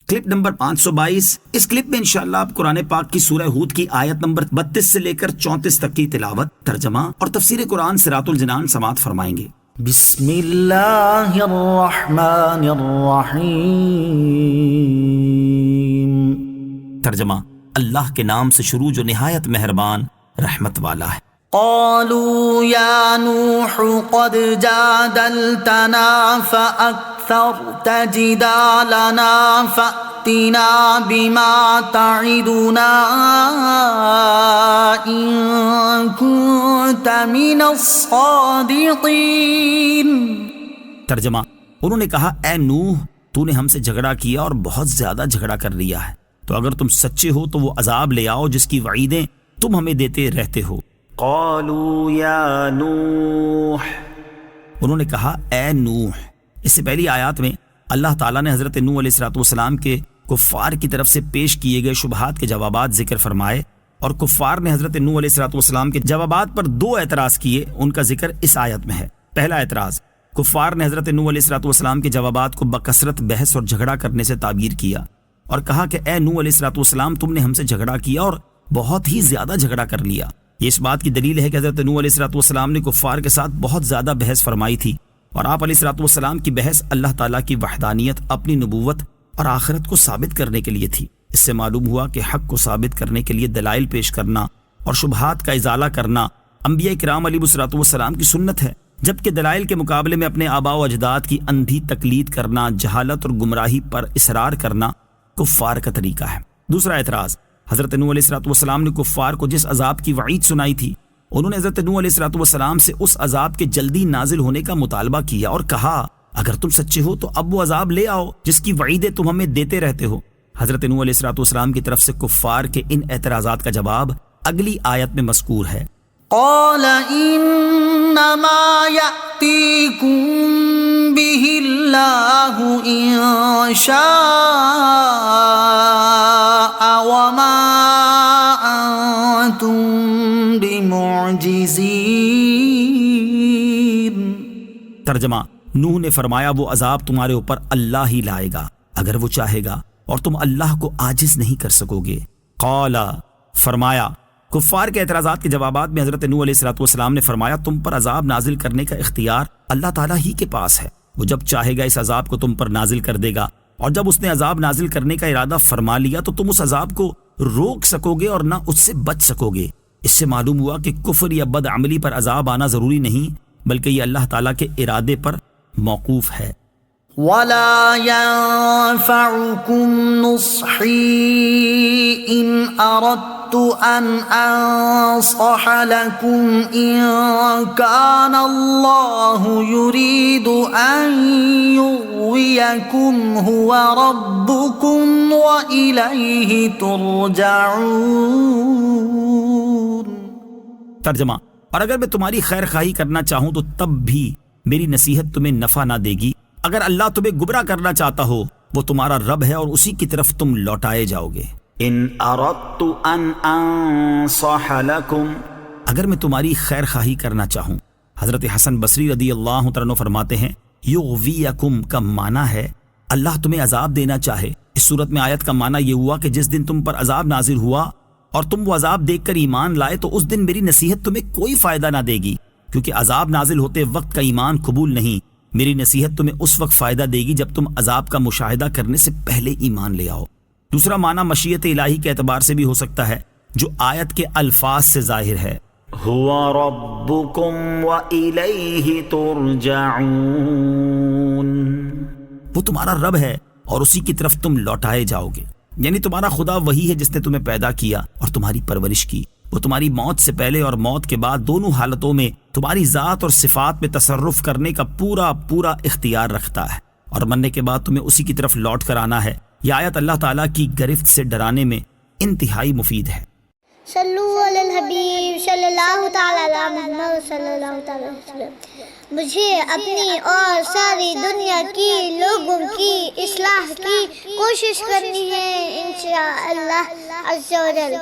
Clip number 522۔ اس clip میں انشاءاللہ آپ قرآن پاک کی سورہ ہود کی آیت نمبر 32 سے لے کر 34 تک کی تلاوت، ترجمہ اور تفسیر قرآن صراط الجنان سماعت فرمائیں گے۔ بسم اللہ الرحمن الرحیم۔ ترجمہ، اللہ کے نام سے شروع جو نہایت مہربان رحمت والا ہے۔ قالوا یا نوح قد جادلتنا فأکثرت جدالنا فأتنا بما تعدنا إن كنت من الصادقین۔ ترجمہ، انہوں نے کہا اے نوح، تو نے ہم سے جھگڑا کیا اور بہت زیادہ جھگڑا کر لیا ہے، تو اگر تم سچے ہو تو وہ عذاب لے آؤ جس کی وعیدیں تم ہمیں دیتے رہتے ہو۔ قالوا یا نوح، انہوں نے کہا اے نوح۔ اس سے پہلی آیات میں اللہ تعالیٰ نے حضرت نوح علیہ السلام کے کفار کی طرف سے پیش کیے گئے شبہات کے جوابات ذکر فرمائے، اور کفار نے حضرت نوح علیہ السلام کے جوابات پر 2 اعتراض کیے، ان کا ذکر اس آیت میں ہے۔ پہلا اعتراض، کفار نے حضرت نوح علیہ السلام کے جوابات کو بکثرت بحث اور جھگڑا کرنے سے تعبیر کیا اور کہا کہ اے نوح علیہ السلام، تم نے ہم سے جھگڑا کیا اور بہت ہی زیادہ جھگڑا کر لیا۔ یہ اس بات کی دلیل ہے کہ حضرت نوح علیہ السلام نے کفار کے ساتھ بہت زیادہ بحث فرمائی تھی، اور آپ علیہ السلام کی بحث اللہ تعالیٰ کی وحدانیت، اپنی نبوت اور آخرت کو ثابت کرنے کے لیے تھی۔ اس سے معلوم ہوا کہ حق کو ثابت کرنے کے لیے دلائل پیش کرنا اور شبہات کا ازالہ کرنا انبیاء کرام علیہ السلام کی سنت ہے، جبکہ دلائل کے مقابلے میں اپنے آباء و اجداد کی اندھی تقلید کرنا، جہالت اور گمراہی پر اصرار کرنا کفار کا طریقہ ہے۔ دوسرا اعتراض، حضرت نوح علیہ السلام نے کفار کو جس عذاب کی وعید سنائی تھی، انہوں نے حضرت نوح علیہ السلام سے اس عذاب کے جلدی نازل ہونے کا مطالبہ کیا اور کہا اگر تم سچے ہو تو اب وہ عذاب لے آؤ جس کی وعیدیں تم ہمیں دیتے رہتے ہو۔ حضرت نوح علیہ السلام کی طرف سے کفار کے ان اعتراضات کا جواب اگلی آیت میں مذکور ہے۔ قال انما یأتیکم به اللہ ان شاء وما انتم بمعجزین۔ ترجمہ، نوح نے فرمایا وہ عذاب تمہارے اوپر اللہ ہی لائے گا اگر وہ چاہے گا، اور تم اللہ کو عاجز نہیں کر سکو گے۔ قال، فرمایا۔ کفار کے اعتراضات کے جوابات میں حضرت نوح علیہ السلام نے فرمایا تم پر عذاب نازل کرنے کا اختیار اللہ تعالیٰ ہی کے پاس ہے، وہ جب چاہے گا اس عذاب کو تم پر نازل کر دے گا، اور جب اس نے عذاب نازل کرنے کا ارادہ فرما لیا تو تم اس عذاب کو روک سکو گے اور نہ اس سے بچ سکو گے۔ اس سے معلوم ہوا کہ کفر یا بد عملی پر عذاب آنا ضروری نہیں، بلکہ یہ اللہ تعالیٰ کے ارادے پر موقوف ہے۔ وَلَا يَنفَعُكُمْ نُصْحِي إِنْ أَرَدْتُ أَنْ أَنصَحَ لَكُمْ إِنْ كَانَ اللَّهُ يُرِيدُ أَنْ يُغْوِيَكُمْ هُوَ رَبُّكُمْ وَإِلَيْهِ تُرْجَعُونَ۔ ترجمہ، اور اگر میں تمہاری خیر خواہی کرنا چاہوں تو تب بھی میری نصیحت تمہیں نفع نہ دے گی۔ اگر اللہ تمہیں گمراہ کرنا چاہتا ہو وہ تمہارا رب ہے اور اسی کی طرف تم لوٹائے جاؤ گے۔ ان اردت ان انصح لکم، اگر میں تمہاری خیر خواہی کرنا چاہوں۔ حضرت حسن بصری رضی اللہ عنہ فرماتے ہیں یغویکم کا معنی ہے اللہ تمہیں عذاب دینا چاہے۔ اس صورت میں آیت کا معنی یہ ہوا کہ جس دن تم پر عذاب نازل ہوا اور تم وہ عذاب دیکھ کر ایمان لائے تو اس دن میری نصیحت تمہیں کوئی فائدہ نہ دے گی، کیونکہ عذاب نازل ہوتے وقت کا ایمان قبول نہیں۔ میری نصیحت تمہیں اس وقت فائدہ دے گی جب تم عذاب کا مشاہدہ کرنے سے پہلے ایمان لے آؤ۔ دوسرا معنی مشیت الہی کے اعتبار سے بھی ہو سکتا ہے جو آیت کے الفاظ سے ظاہر ہے، هو ربکم وإلیہ ترجعون، وہ تمہارا رب ہے اور اسی کی طرف تم لوٹائے جاؤ گے۔ یعنی تمہارا خدا وہی ہے جس نے تمہیں پیدا کیا اور تمہاری پرورش کی، وہ تمہاری موت سے پہلے اور موت کے بعد دونوں حالتوں میں تمہاری ذات اور صفات میں تصرف کرنے کا پورا اختیار رکھتا ہے، اور مرنے کے بعد تمہیں اسی کی طرف لوٹ کر آنا ہے۔ یہ آیت اللہ تعالیٰ کی گرفت سے ڈرانے میں انتہائی مفید ہے۔ صلو علی الحبیب صلی اللہ تعالی علی محمد صلی اللہ تعالی وسلم۔ مجھے اپنی اور ساری دنیا کی لوگوں کی اصلاح کی کوشش کرنی ہے انشاءاللہ عز و جل۔